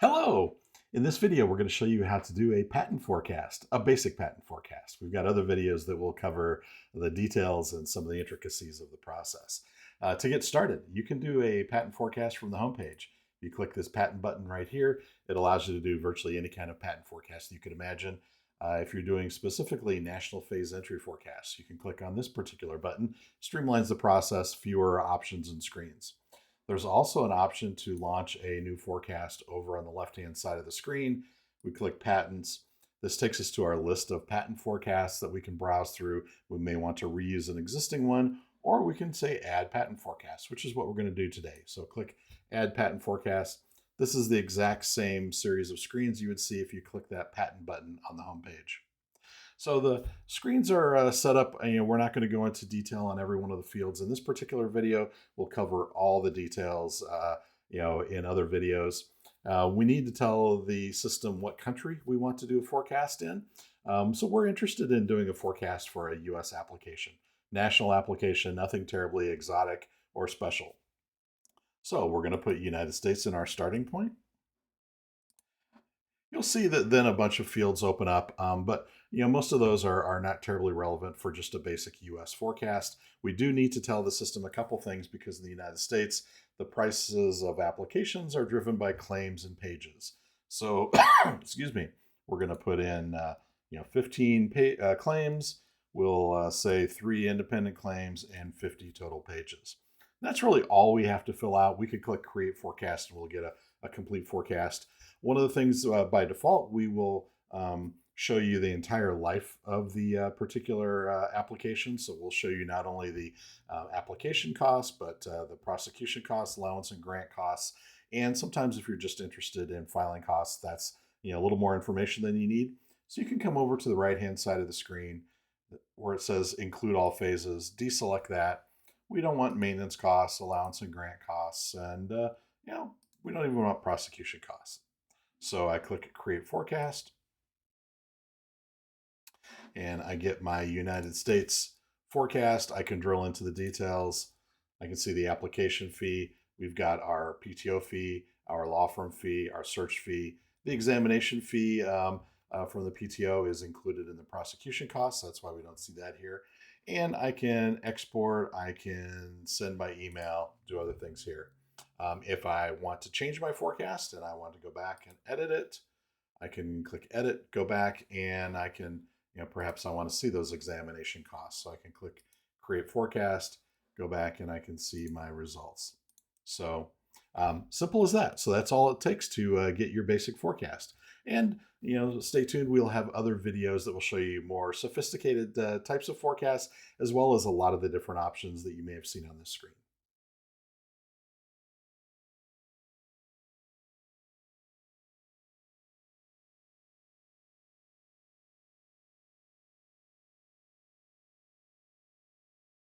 Hello! In this video, we're going to show you how to do a patent forecast, a basic patent forecast. We've got other videos that will cover the details and some of the intricacies of the process. To get started, you can do a patent forecast from the homepage. You click this patent button right here. It allows you to do virtually any kind of patent forecast you could imagine. If you're doing specifically national phase entry forecasts, you can click on this particular button. Streamlines the process, fewer options and screens. There's also an option to launch a new forecast over on the left-hand side of the screen. We click patents. This takes us to our list of patent forecasts that we can browse through. We may want to reuse an existing one, or we can say add patent forecast, which is what we're going to do today. So click add patent forecast. This is the exact same series of screens you would see if you click that patent button on the homepage. So the screens are set up, and we're not going to go into detail on every one of the fields in this particular video. We'll cover all the details, in other videos. We need to tell the system what country we want to do a forecast in. So we're interested in doing a forecast for a US application, national application, nothing terribly exotic or special. So we're going to put United States in our starting point. You'll see that then a bunch of fields open up, but most of those are not terribly relevant for just a basic US forecast. We do need to tell the system a couple things because in the United States, the prices of applications are driven by claims and pages. So, excuse me, we're going to put in 15 claims. We'll say 3 independent claims and 50 total pages. That's really all we have to fill out. We could click create forecast and we'll get a complete forecast. One of the things by default, we will show you the entire life of the particular application. So we'll show you not only the application costs, but the prosecution costs, allowance and grant costs. And sometimes if you're just interested in filing costs, that's a little more information than you need. So you can come over to the right-hand side of the screen where it says include all phases, deselect that. We don't want maintenance costs, allowance and grant costs, and we don't even want prosecution costs. So I click create forecast and I get my United States forecast. I can drill into the details. I can see the application fee. We've got our PTO fee, our law firm fee, our search fee. The examination fee from the PTO is included in the prosecution costs. That's why we don't see that here. And I can export, I can send by email, do other things here. If I want to change my forecast and I want to go back and edit it, I can click edit, go back, and I can, perhaps I want to see those examination costs. So I can click create forecast, go back, and I can see my results. So simple as that. So that's all it takes to get your basic forecast. And stay tuned. We'll have other videos that will show you more sophisticated types of forecasts, as well as a lot of the different options that you may have seen on this screen.